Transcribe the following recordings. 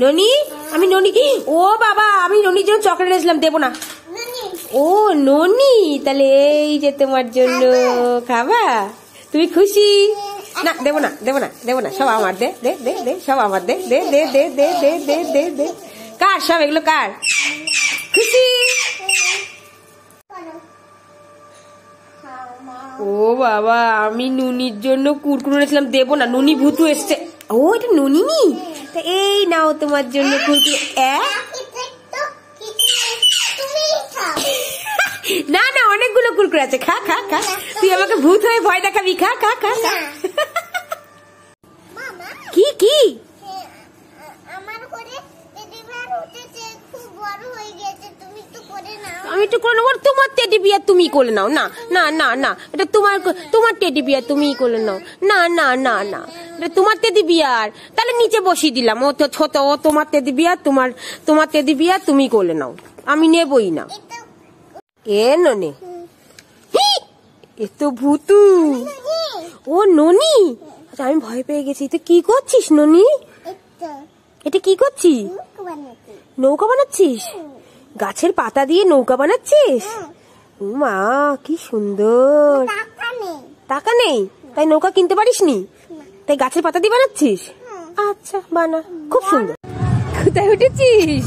ননি, আমি ননি। ও বাবা, আমি ননির জন্য চকলেট এনেছিলাম, দেবো না। ও ননি, তাহলে এই যে তোমার জন্য। খাবা? তুমি খুশি? না, দেবো না, দেবো না, দেবো না, সব আমার। দে দে দে দে, সব আমার। দে দে দে দে দে দে দে দে দে। কার সব এগুলো? কার? খুশি? ও বাবা, আমি নুনির জন্য কুরকুরে এনেছিলাম, দেবো না। নুনি ভুতু এসছে। ও, এটা নুনি নি? তা এই নাও তোমার জন্য কুরকুরে। না না, অনেকগুলো কুরকুরে আছে, খা খা খা। তুই আমাকে ভূত হয়ে ভয় দেখাবি? খা খা খা খা। কি কি? আমি একটু করে নেবো। তোমার টেডি বিয়ার তুমি করে নাও। না না না না, এটা তোমার টেডি বিয়ার তুমি করে নাও। না না না না, এটা তোমার টেডি বিয়ার। তাহলে নিচে বসিয়ে দিলাম। ও তো ছোট, ও তোমার টেডি বিয়ার, তোমার টেডি বিয়ার তুমি করে নাও, আমি নেবই না। এ ননি, এ তো ভুতু। ও ননি, আচ্ছা আমি ভয় পেয়ে গেছি। তো কি করছিস ননি? এটা কি করছিস? নৌকা বানাচ্ছিস? গাছের পাতা দিয়ে নৌকা বানাচ্ছিস? মা, কি সুন্দর। টাকা নেই তাই নৌকা কিনতে পারিসনি, তাই গাছের পাতা দিয়ে বানাচ্ছিস? আচ্ছা বানা, খুব সুন্দর। কোথায় উঠেছিস?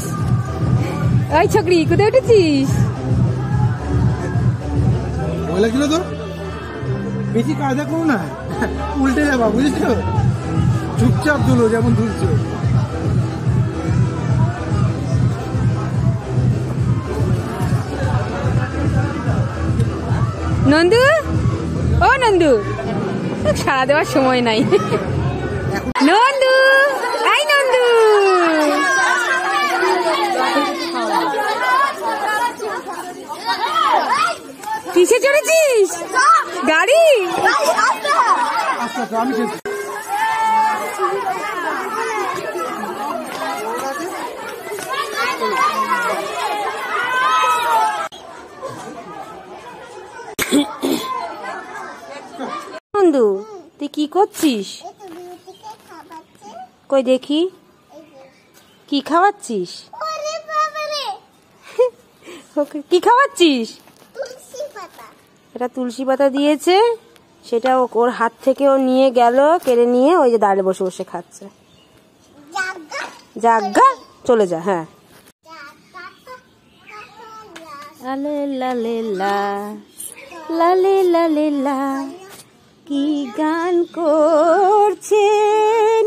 ওই ছকরি, কোথায় উঠেছিস? বলেছিল তো বেশি কায়দা করো না, উল্টে যাবা, বুঝেছো? চুপচাপ তোলো, যেমন তুলছো। নন্দু, ও নন্দু, সারা দেওয়ার সময় নাই। নন্দু, এই নন্দু, কিসে চড়েছিস? গাড়ি? নন্দু, তুই কি করছিস? কই দেখি, কি খাওয়াচ্ছিস? কি খাওয়াচ্ছিস? এটা তুলসী পাতা দিয়েছে, সেটা ওর হাত থেকে ও নিয়ে গেল, কেড়ে নিয়ে ওই যে দাঁড়িয়ে বসে বসে খাচ্ছে। জাগা, চলে যা। হ্যাঁ, লালে লালে লা, লালে লালে লা, কি গান করছে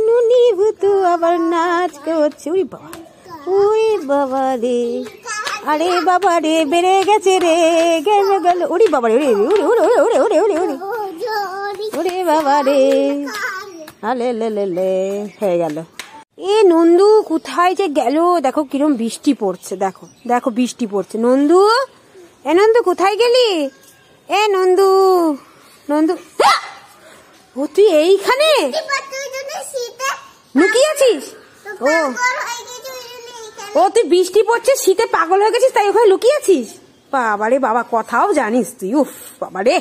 নুনি ভুতু, আবার নাচ করছে। উই বাবা, উই বাবা রে, আরে বাবা রে, বেড়ে গেছে রে, গেল গেল। উড়ি বাবা রে, উড়ে উড়ে উড়ে উড়ে উড়ে উড়ে উড়ে উড়ে বাবা রে, আলে লে লে লে, হয়ে গেল। এ নন্দু কোথায় যে গেল? দেখো কিরম বৃষ্টি পড়ছে, দেখো দেখো বৃষ্টি পড়ছে। নন্দু, এ নন্দু কোথায় গেলি? এ নন্দু, নন্দু, ও তুই এইখানে লুকিয়ে আছিস? ও তুই বৃষ্টি পড়ছে, শীতে পাগল হয়ে গেছিস, তাই ওখানে লুকিয়ে আছিস? বাবারে বাবা, কথাও জানিস তুই। উফ বাবারে।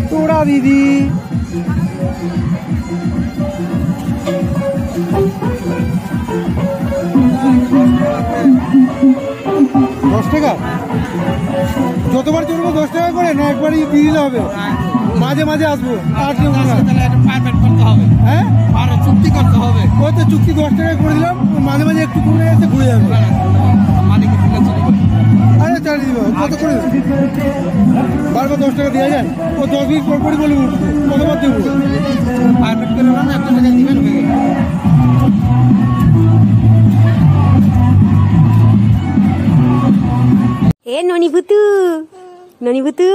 তোরা দিদি, 10 টাকা যতবার চলবো 10 টাকা করে না, একবারই দিয়ে দিলে হবে? মাঝে মাঝে আসবো। আর হ্যাঁ, আরো চুক্তি করতে হবে। ওই তো চুক্তি 10 টাকা করে দিলাম, মাঝে মাঝে একটু ঘুরে এসে ঘুরে যাবে। আরে চালিয়ে দিব, কত করে বারবার 10 টাকা দেওয়া যায়? ও 10 মিনিট পর পরই বলে উঠবো, কতবার দেবো? এ ননিভূতু, ননিভূতু,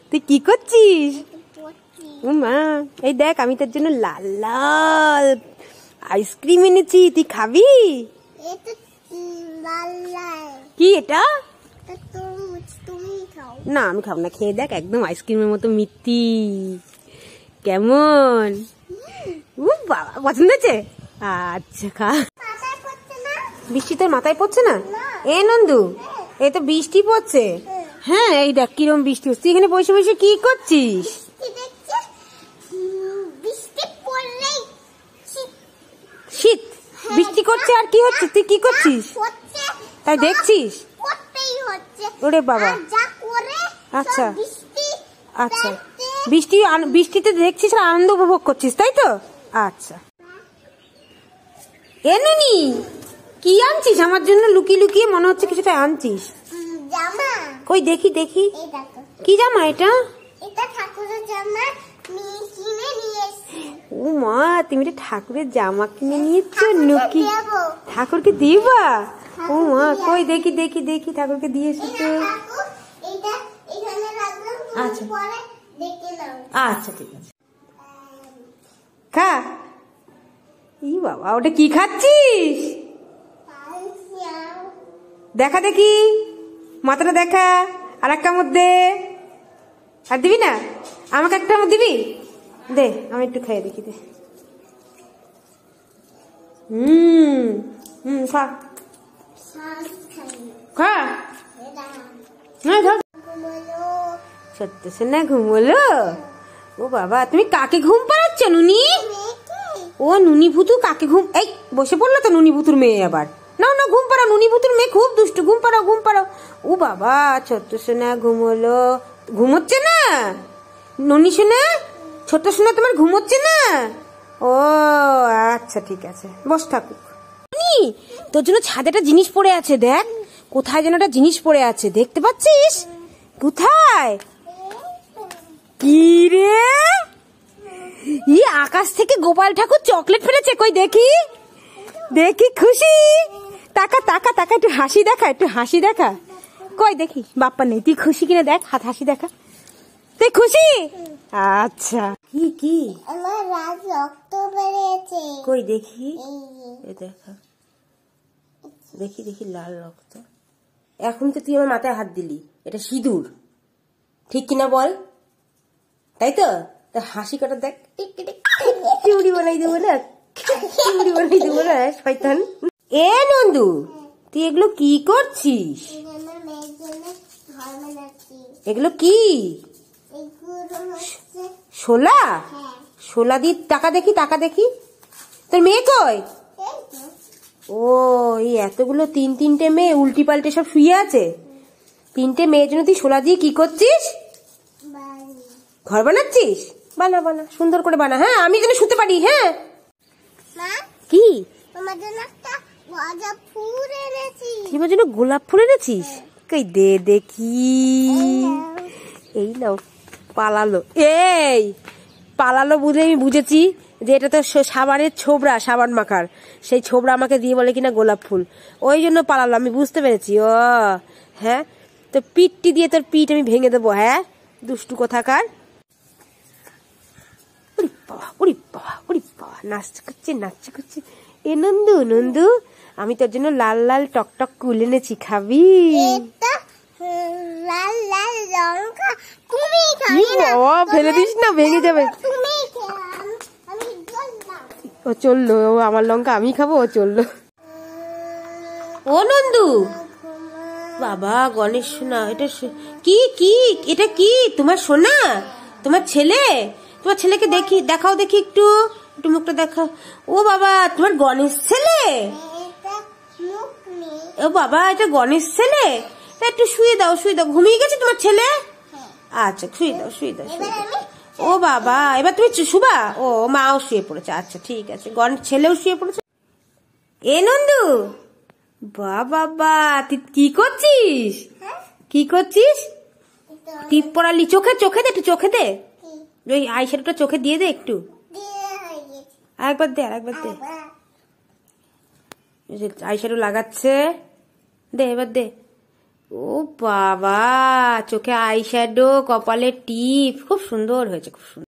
তুই কি করছিস? মা, এই দেখ আমি তোর জন্য লাল লাল আইসক্রিম এনেছি, তুই খাবি? কি এটা? না আমি খাবো না, খেয়ে দেখ, একদম আইসক্রিমের মতো মিষ্টি। কেমন? বাবা, পছন্দ হয়েছে? আচ্ছা খা। বৃষ্টি তোর মাথায় পড়ছে না? এ নন্দু, এই তো বৃষ্টি পড়ছে। হ্যাঁ এই দেখ কিরম বৃষ্টি হচ্ছে, তুই এখানে বসে বসে কি করছিস? শীত বৃষ্টি করছে আর কি হচ্ছে, তুই কি করছিস তাই দেখছিস? ওরে বাবা, আচ্ছা আচ্ছা, বৃষ্টিতে দেখছিস আর আনন্দ উপভোগ করছিস তাই তো? আচ্ছা এ নুনি, কি আনছিস আমার জন্য? লুকিয়ে লুকিয়ে মনে হচ্ছে কিছুটা আনছিস। জামা। কই দেখি দেখি, কি জামা এটা? এটা ঠাকুরের জামা, কিনে নিয়ে এসেছি। ও মা, তুমি এটা ঠাকুরের জামা কিনে নিয়েছো? লুকি ঠাকুরকে দিবা? ও মা, কই দেখি দেখি দেখি, ঠাকুরকে দিয়ে এসেছো। এটা এখানে রাখলাম, আচ্ছা পরে দেখে নাও। আচ্ছা ঠিক আছে, খা। ই বাবা, ওটা কি খাচ্ছিস? দেখা দেখি, মাথাটা দেখা, আর এক কামড় দে। আর দিবি না? আমাকে একটা কামড় দিবি? দে, আমি একটু খাইয়ে দেখি, দে। খা খা, না খা। সত্য সে না ঘুমোলো? ও বাবা, তুমি কাকে ঘুম পাড়াচ্ছ নুনি? ও নুনি ভুতু কাকে ঘুম, এই বসে পড়লো তো নুনি ভুতুর মেয়ে আবার। না না, ঘুম পাড়াও, নুনি ভুতুর মেয়ে খুব দুষ্টু, ঘুম পাড়াও ঘুম পাড়াও। ও বাবা, ছোট্ট সোনা ঘুমোলো, ঘুমোচ্ছে না? নুনি সোনা, ছোট্ট সোনা তোমার ঘুমোচ্ছে না? ও আচ্ছা ঠিক আছে, বস থাকুক। তোর জন্য ছাদে একটা জিনিস পড়ে আছে, দেখ কোথায় যেন একটা জিনিস পড়ে আছে, দেখতে পাচ্ছিস? কোথায়? কি রে, ই আকাশ থেকে গোপাল ঠাকুর চকলেট ফেলেছে, কই দেখি দেখি। খুশি? তাকা তাকা তাকা, একটু হাসি দেখা, একটু হাসি দেখা, কই দেখি। বাপ্পা নেই, তুই খুশি কিনা দেখ, হাত হাসি দেখা, তুই খুশি? আচ্ছা, কি কি? আমার রাত রক্ত বেরিয়েছে, কই দেখি, দেখা দেখি দেখি, লাল রক্ত। এখন তো তুই আমার মাথায় হাত দিলি, এটা সিঁদুর, ঠিক কিনা বল? তাই তো? হাসি কাটা দেখ, চিমড়ি বানাই দেবো না, চিমড়ি বানাই দেবো না শয়তান। এ নন্দু, তুই এগুলো কি করছিস? এগুলো কি? শোলা? শোলা দিয়ে টাকা দেখি, টাকা দেখি। তোর মেয়ে কই? ও, এই এতগুলো তিনটে মেয়ে উল্টি পাল্টে সব শুয়ে আছে। তিনটে মেয়ের জন্য তুই শোলা দিয়ে কি করছিস? ঘর বানাচ্ছিস? বানা বানা, সুন্দর করে বানা। হ্যাঁ, আমি যেন শুতে পারি। হ্যাঁ কি? তোমার জন্য একটা গোলাপ ফুল এনেছি। তোমার জন্য গোলাপ ফুল এনেছিস? কই দে দেখি। এই নাও, পালালো। এই পালালো বুঝে আমি বুঝেছি যে এটা তো সাবানের ছোবড়া, সাবান মাখার সেই ছোবড়া আমাকে দিয়ে বলে কিনা গোলাপ ফুল, ওই জন্য পালালো। আমি বুঝতে পেরেছি। ও হ্যাঁ, তো পিঠটি দিয়ে তোর পিঠ আমি ভেঙে দেবো। হ্যাঁ, দুষ্টু কোথাকার। উড়ি বাবা, উড়ি বাবা, উড়ি বাবা, নাচতে করছে নাচতে করছে। এ নন্দু, নন্দু, আমি তোর জন্য লাল লাল টকটক কুল এনেছি, খাবি? এটা লাল লাল লঙ্কা, তুমি খাবি না? ও ফেলে দিস না, ভেঙে যাবে। তুমি খেলাম, আমি বললাম। ও চললো, ও আমার লঙ্কা আমি খাবো, ও চললো। ও নন্দু বাবা, গণেশ সোনা, এটা কি কি? এটা কি তোমার সোনা? তোমার ছেলে? তোমার ছেলেকে দেখি, দেখাও দেখি, একটু একটু মুখটা দেখাও। ও বাবা, তোমার গণেশ ছেলে? এটা মুখ নেই। ও বাবা, এটা গণেশ ছেলে? একটু শুয়ে দাও, শুয়ে দাও। ঘুমিয়ে গেছে তোমার ছেলে? আচ্ছা, শুয়ে দাও, শুয়ে দাও, শুয়ে দাও। ও বাবা, এবার তুমি শুবা? ও মাও শুয়ে পড়েছে। আচ্ছা ঠিক আছে, গণেশ ছেলেও শুয়ে পড়েছে। এ নন্দু, বাবা তুই কি করছিস? কি করছিস? টিপ পড়ালি চোখে? চোখে দে, একটু চোখে দে, ওই আইশ্যাডোটা চোখে দিয়ে দে একটু। আরেকবার দে, আরেকবার দে। আইশ্যাডো লাগাচ্ছে, দে এবার দে। ও বাবা, চোখে আইশ্যাডো, কপালে টিপ, খুব সুন্দর হয়েছে, খুব সুন্দর।